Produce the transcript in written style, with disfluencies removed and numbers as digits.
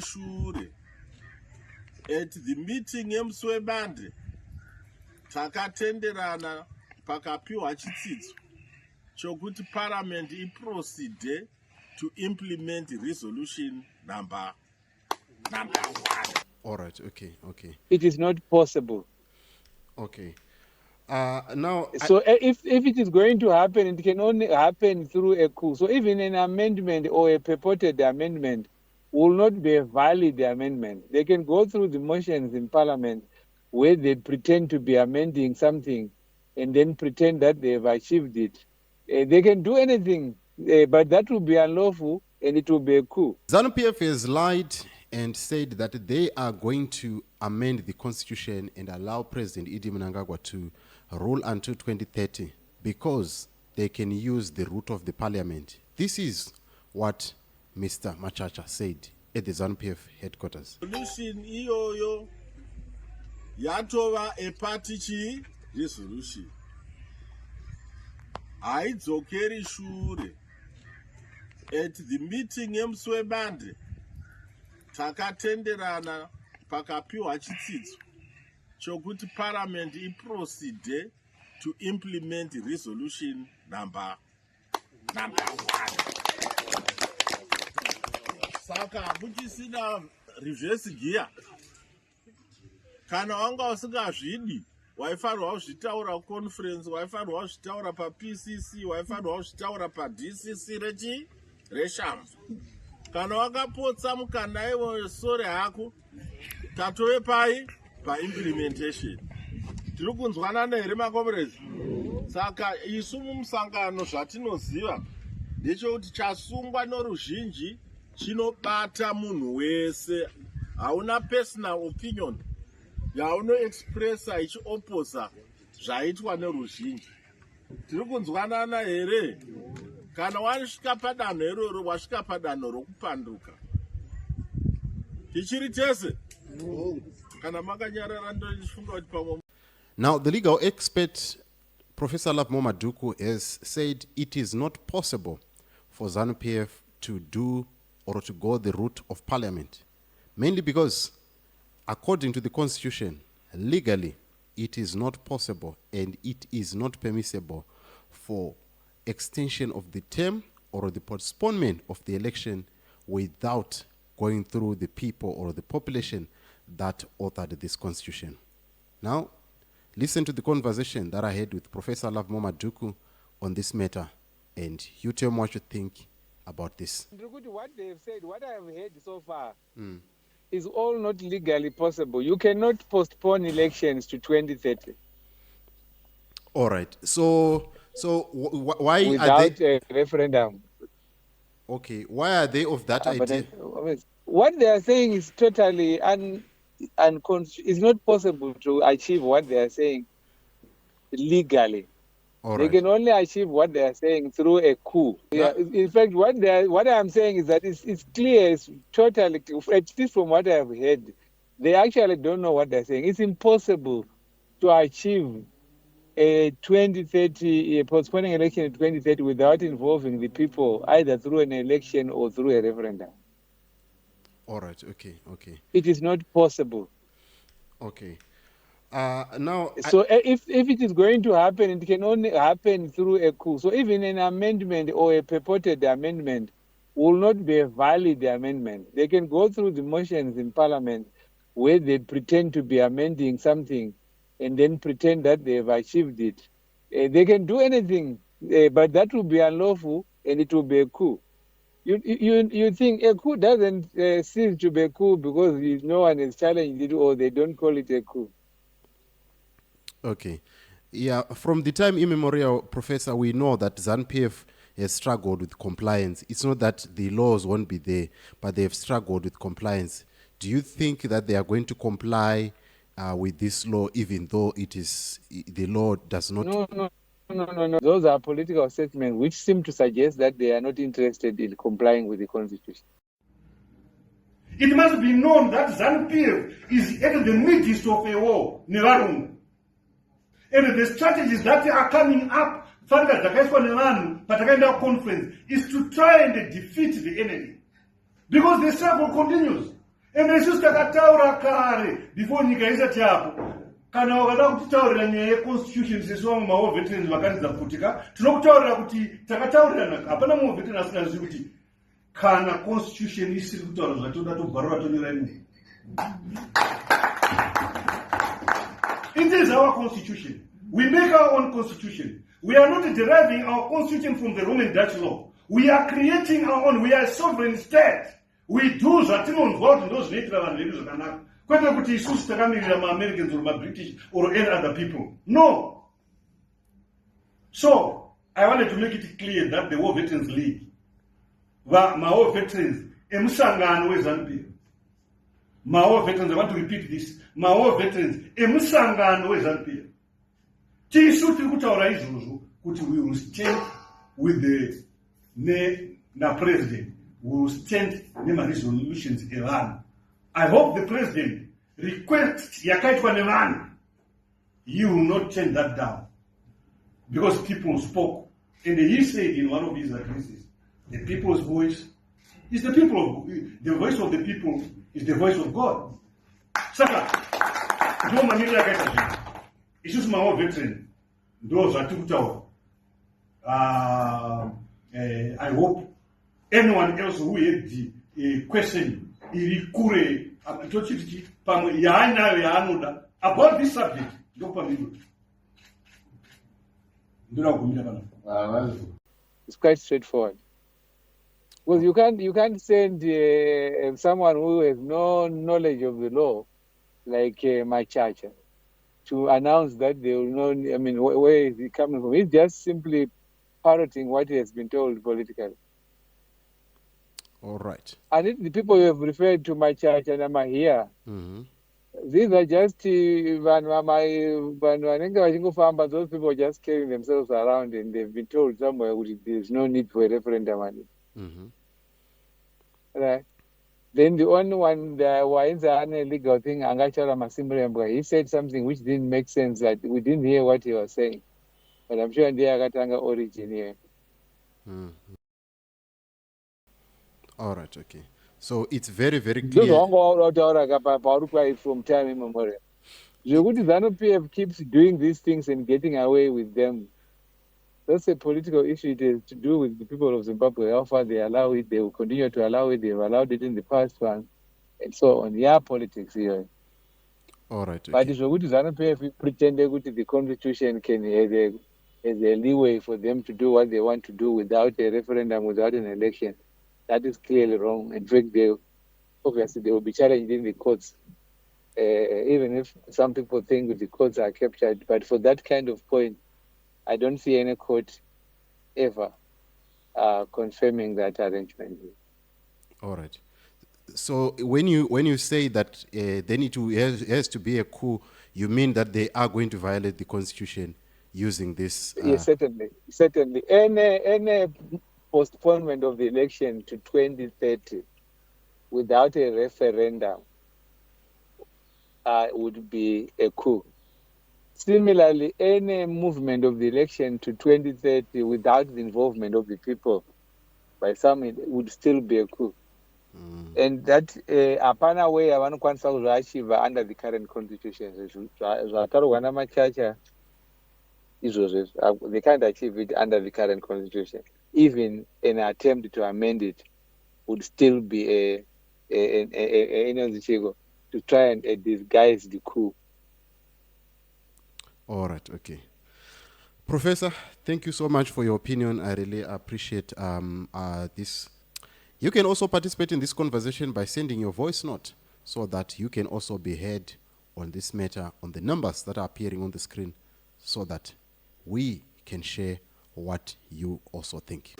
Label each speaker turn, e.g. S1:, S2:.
S1: Shure at the meeting yemuswebande takatenderana pakapiwa chitsidzo chokuti parliament iproceed to implement resolution number 1.
S2: All right, okay.
S3: It is not possible.
S2: Okay. Now,
S3: so if it is going to happen, it can only happen through a coup. So even an amendment or a purported amendment will not be a valid amendment. They can go through the motions in Parliament where they pretend to be amending something and then pretend that they have achieved it. They can do anything, but that will be unlawful and it will be a coup.
S2: ZANU PF has lied and said that they are going to amend the constitution and allow President Idi Mnangagwa to rule until 2030 because they can use the route of the parliament. This is what Mr. Machacha said at the ZANU PF headquarters.
S1: Resolution iyoyo yatova a party resolution. Haidzokeri shure at the meeting yemuswebande takatenderana pakapiwa chitsidzo chokuti parliament iproceed to implement resolution number 1. Saka muchisina reverse gear kana wanga usingazvidi waifanirwa kuzvitaura conference, waifanirwa kuzvitaura paPCC, waifanirwa kuzvitaura paDCC reshamfu. Kana wakapotsa mukana iwo sore hako tatove paimplementation. Tiri kunzwanana here makomrades? Saka isu mumusangano zvatinoziva ndechekuti chasungwa noruzhinji chinobata munhu wese. Hauna personal opinion yaunoexpressa ichioposa zvaitwa neruzhinji. Tiri kunzwanana here? Kana wasvika padanho iroro wasvika padanho rokupanduka. Tichiri tese? Kana makanyarara ndochifunga kuti pamwe.
S2: Now, the legal expert, Professor Lovemore Madhuku, has said it is not possible for ZANU PF to do or to go the route of parliament, mainly because, according to the constitution, legally, it is not possible and it is not permissible for extension of the term or the postponement of the election without going through the people or the population that authored this constitution. Now, listen to the conversation that I had with Professor Lovemore Madhuku on this matter, and you tell me what you think about this.
S3: What they have said, what I have heard so far, is all not legally possible. You cannot postpone elections to 2030.
S2: All right. So why
S3: without
S2: are they
S3: a referendum?
S2: Okay. Why are they of that idea?
S3: What they are saying is totally it's not possible to achieve what they are saying legally.
S2: All
S3: they
S2: right.
S3: can only achieve what they are saying through a coup. Yeah. In fact, what I am saying is that it's clear, it's totally, at least from what I have heard, they actually don't know what they're saying. It's impossible to achieve a 2030, a postponing election in 2030 without involving the people, either through an election or through a referendum.
S2: All right. Okay.
S3: It is not possible.
S2: Okay. Now,
S3: so if it is going to happen, it can only happen through a coup. So even an amendment or a purported amendment will not be a valid amendment. They can go through the motions in Parliament where they pretend to be amending something and then pretend that they have achieved it. They can do anything, but that will be unlawful and it will be a coup. You think a coup doesn't cease to be a coup because no one has challenged it or they don't call it a coup.
S2: Okay. Yeah, from the time immemorial, Professor, we know that ZANU PF has struggled with compliance. It's not that the laws won't be there, but they have struggled with compliance. Do you think that they are going to comply with this law, even though the law does not?
S3: No. Those are political statements which seem to suggest that they are not interested in complying with the Constitution.
S4: It must be known that ZANU PF is at the midst of a war, Nevarungu. And the strategies that are coming up, conference, is to try and defeat the enemy. Because the struggle continues. And isusu takataura kare before nyika isati yapo. Kana wakada kutaurira nyaya yeconstitution sesu vamwe mawo veterans vakaridza kuputika, tinokutaurira kuti takataurirana hapana mumwe veteran asingazivi kuti kana constitution isiri kutaura zvatoda tobharura tonyora ine. It is our constitution. We make our own constitution. We are not deriving our constitution from the Roman Dutch law. We are creating our own. We are a sovereign state. We do zvatinonzwa kuti ndozvinoitira vanhu vedu zvakanaka. Kwete kuti isusu takamirira ma-Americans or ma-British or any other people. No. So, I wanted to make it clear that the War Veterans League, Mao veterans, emusangano we-ZANU PF. Mao veterans, I want to repeat this. Mao veterans, emusangano we-ZANU PF. Tisu tiri kutaura izvozvo kuti we will stand with the president. We will stand nema-resolutions evanhu. I hope the president requests yakaitwa nevanhu. He will not turn that down. Because people spoke. And he said in one of his addresses, the people's voice is the people of the voice of the people is the voice of God. Saka, ndo manira yakaita zvinhu. Isusu mawo veteran ndo zvatiri kutaura. I hope anyone else who had the question iri kure tochiti pamwe yaanayo yaanoda about this subject ndopamiro ndoda kugumira kana.
S3: It's quite straightforward. Because you can't send someone who has no knowledge of the law, like Machacha, to announce that they will know. I mean, where is he coming from? He's just simply parroting what he has been told politically.
S2: All right.
S3: And the people you have referred to, Machacha and Amahia, these are just those people just carrying themselves around, and they've been told somewhere there's no need for a referendum. Right. Then the only one that was an illegal thing, Angachala Masimbra, he said something which didn't make sense, that we didn't hear what he was saying. But I'm sure the Agatanga origin here.
S2: All right, okay. So it's very, very clear.
S3: From time immemorial. ZANU PF keeps doing these things and getting away with them. That's a political issue. It has to do with the people of Zimbabwe. How far they allow it, they will continue to allow it. They've allowed it in the past one, and so on. Yeah, politics here.
S2: All right. Okay.
S3: But it's good ZANU PF pretended that the constitution can have a leeway for them to do what they want to do without a referendum, without an election. That is clearly wrong. In fact, obviously they will be challenged in the courts, even if some people think that the courts are captured. But for that kind of point, I don't see any court ever confirming that arrangement.
S2: All right. So when you say that then it has to be a coup, you mean that they are going to violate the constitution using this?
S3: Yes, certainly. Any postponement of the election to 2030 without a referendum would be a coup. Similarly, any movement of the election to 2030 without the involvement of the people by some, it would still be a coup. And that apana way avanokwanisa kuzviachiva under the current constitution. Zvataurwa namachacha izvozvo, they can't achieve it under the current constitution. Even an attempt to amend it would still be to try and disguise the coup.
S2: All right, okay. Professor, thank you so much for your opinion. I really appreciate this. You can also participate in this conversation by sending your voice note so that you can also be heard on this matter, on the numbers that are appearing on the screen, so that we can share what you also think.